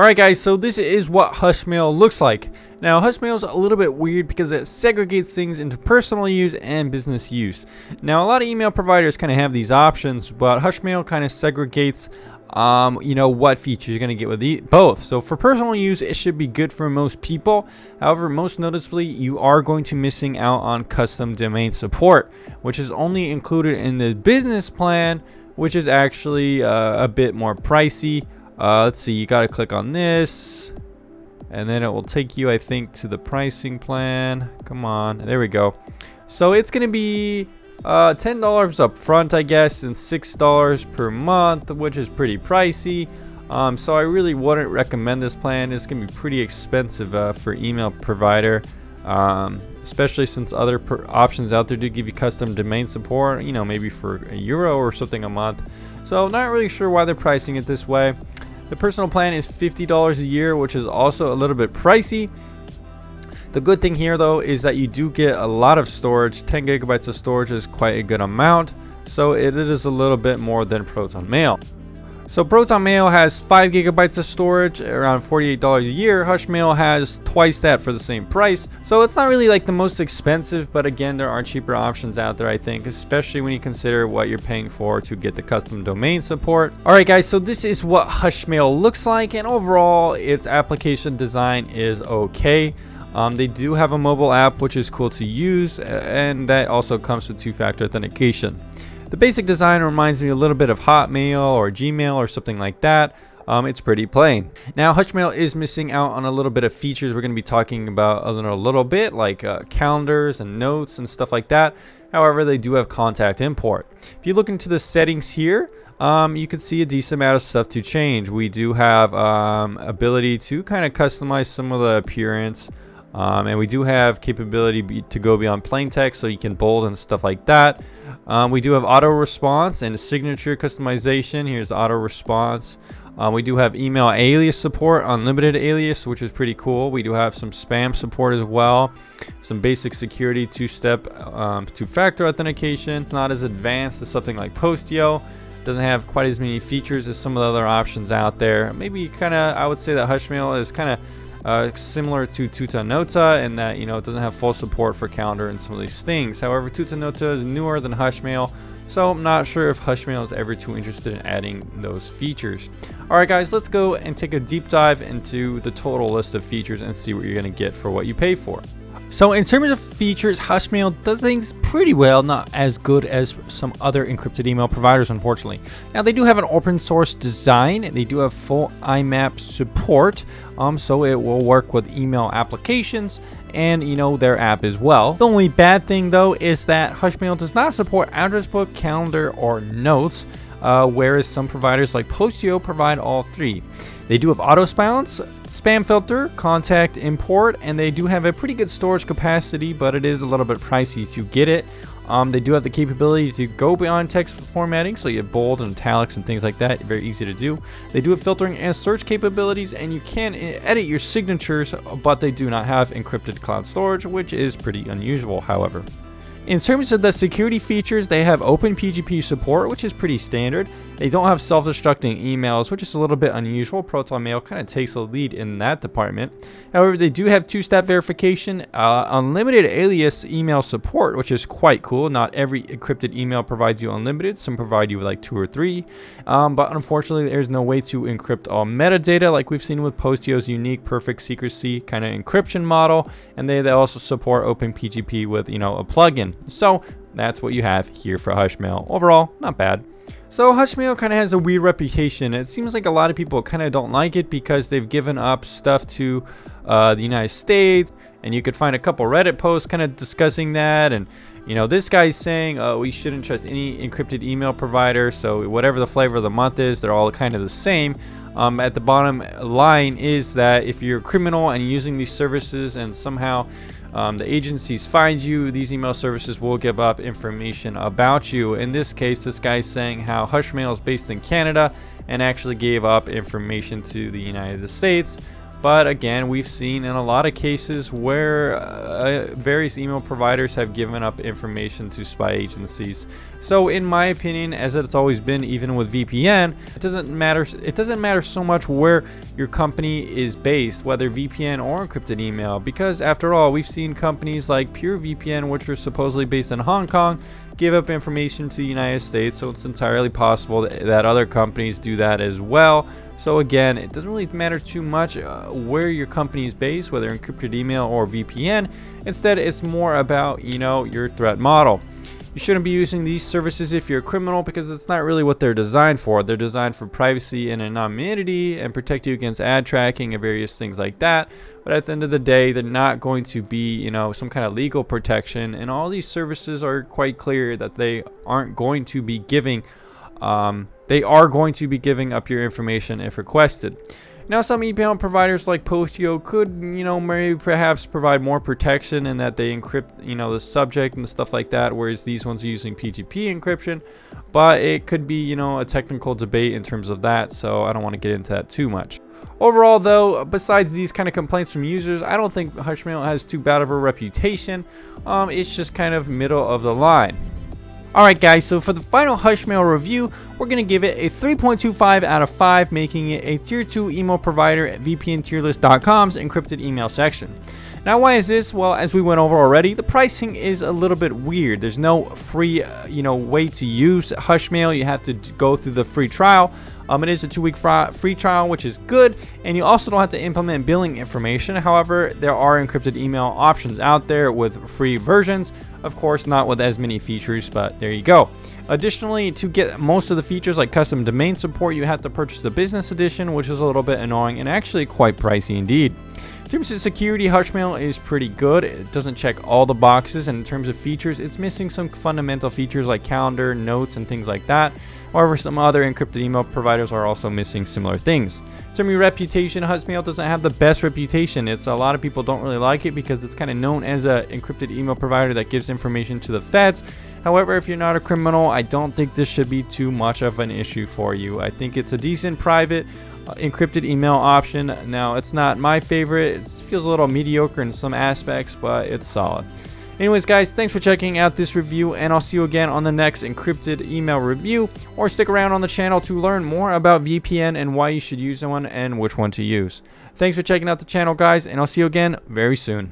Alright guys, so this is what Hushmail looks like. Now Hushmail is a little bit weird because it segregates things into personal use and business use. Now a lot of email providers kind of have these options, but Hushmail kind of segregates what features you're going to get with both. So for personal use, it should be good for most people. However, most noticeably, you are going to missing out on custom domain support, which is only included in the business plan, which is actually a bit more pricey. Let's see, you got to click on this and then it will take you, I think, to the pricing plan. Come on, there we go. So it's going to be $10 up front, I guess, and $6 per month, which is pretty pricey. So I really wouldn't recommend this plan. It's going to be pretty expensive for email provider, especially since other options out there do give you custom domain support, maybe for €1 or something a month. So not really sure why they're pricing it this way. The personal plan is $50 a year, which is also a little bit pricey. The good thing here though is that you do get a lot of storage. 10 gigabytes of storage is quite a good amount, so it is a little bit more than Proton Mail. So Proton Mail has 5 gigabytes of storage, around $48 a year. Hushmail has twice that for the same price. So it's not really like the most expensive, but again, there are cheaper options out there, I think, especially when you consider what you're paying for to get the custom domain support. Alright guys, so this is what Hushmail looks like, and overall, its application design is okay. They do have a mobile app, which is cool to use, and that also comes with two-factor authentication. The basic design reminds me a little bit of Hotmail or Gmail or something like that. It's pretty plain. Now, Hushmail is missing out on a little bit of features we're going to be talking about in a little bit, like calendars and notes and stuff like that. However, they do have contact import. If you look into the settings here, you can see a decent amount of stuff to change. We do have ability to kind of customize some of the appearance. And we do have capability to go beyond plain text, so you can bold and stuff like that. We do have auto response and signature customization. Here's auto response. We do have email alias support, unlimited alias, which is pretty cool. We do have some spam support as well. Some basic security, two-step, two-factor authentication. Not as advanced as something like Postio. Doesn't have quite as many features as some of the other options out there. Maybe kind of, I would say that Hushmail is kind of similar to Tutanota in that, it doesn't have full support for calendar and some of these things. However, Tutanota is newer than Hushmail, so I'm not sure if Hushmail is ever too interested in adding those features. Alright guys, let's go and take a deep dive into the total list of features and see what you're going to get for what you pay for. So in terms of features, Hushmail does things pretty well, not as good as some other encrypted email providers, unfortunately. Now they do have an open source design, they do have full IMAP support, so it will work with email applications and their app as well. The only bad thing though is that Hushmail does not support address book, calendar, or notes, whereas some providers like Postio provide all three. They do have auto bounce, spam filter, contact import, and they do have a pretty good storage capacity, but it is a little bit pricey to get it. They do have the capability to go beyond text formatting, so you have bold and italics and things like that. Very easy to do. They do have filtering and search capabilities, and you can edit your signatures, but they do not have encrypted cloud storage, which is pretty unusual, however. In terms of the security features, they have OpenPGP support, which is pretty standard. They don't have self-destructing emails, which is a little bit unusual. Proton Mail kind of takes the lead in that department. However, they do have two-step verification, unlimited alias email support, which is quite cool. Not every encrypted email provides you unlimited. Some provide you with like 2 or 3. But unfortunately, there's no way to encrypt all metadata like we've seen with Postio's unique perfect secrecy kind of encryption model. And they also support OpenPGP with, a plugin. So that's what you have here for Hushmail. Overall, not bad. So Hushmail kind of has a weird reputation. It seems like a lot of people kind of don't like it because they've given up stuff to the United States, and you could find a couple Reddit posts kind of discussing that. And this guy's saying we shouldn't trust any encrypted email provider, so whatever the flavor of the month is, they're all kind of the same. At the bottom line is that if you're a criminal and using these services and somehow the agencies find you, these email services will give up information about you. In this case, this guy's saying how Hushmail is based in Canada and actually gave up information to the United States. But again, we've seen in a lot of cases where various email providers have given up information to spy agencies. So in my opinion, as it's always been, even with VPN, it doesn't matter so much where your company is based, whether VPN or encrypted email, because after all, we've seen companies like PureVPN, which are supposedly based in Hong Kong, give up information to the United States. So it's entirely possible that other companies do that as well. So again, it doesn't really matter too much where your company is based, whether encrypted email or VPN. Instead, it's more about, your threat model. You shouldn't be using these services if you're a criminal, because it's not really what they're designed for. They're designed for privacy and anonymity and protect you against ad tracking and various things like that. But at the end of the day, they're not going to be, some kind of legal protection. And all these services are quite clear that they aren't going to be giving up your information if requested. Now, some email providers like Postio could, maybe perhaps provide more protection in that they encrypt, the subject and stuff like that, whereas these ones are using PGP encryption. But it could be, a technical debate in terms of that, so I don't want to get into that too much. Overall, though, besides these kind of complaints from users, I don't think Hushmail has too bad of a reputation. It's just kind of middle of the line. Alright guys, so for the final Hushmail review, we're going to give it a 3.25 out of 5, making it a tier 2 email provider at VPNTierList.com's encrypted email section. Now, why is this? Well, as we went over already, the pricing is a little bit weird. There's no free, way to use Hushmail. You have to go through the free trial. It is a 2-week free trial, which is good, and you also don't have to implement billing information. However, there are encrypted email options out there with free versions. Of course, not with as many features, but there you go. Additionally, to get most of the features like custom domain support, you have to purchase the business edition, which is a little bit annoying and actually quite pricey indeed. In terms of security, Hushmail is pretty good. It doesn't check all the boxes, and in terms of features, it's missing some fundamental features like calendar, notes, and things like that. However, some other encrypted email providers are also missing similar things. In terms of reputation, Hushmail doesn't have the best reputation. A lot of people don't really like it because it's kind of known as an encrypted email provider that gives information to the feds. However, if you're not a criminal, I don't think this should be too much of an issue for you. I think it's a decent private encrypted email option. Now, it's not my favorite. It feels a little mediocre in some aspects, but it's solid. Anyways, guys, thanks for checking out this review, and I'll see you again on the next encrypted email review, or stick around on the channel to learn more about VPN and why you should use one and which one to use. Thanks for checking out the channel, guys, and I'll see you again very soon.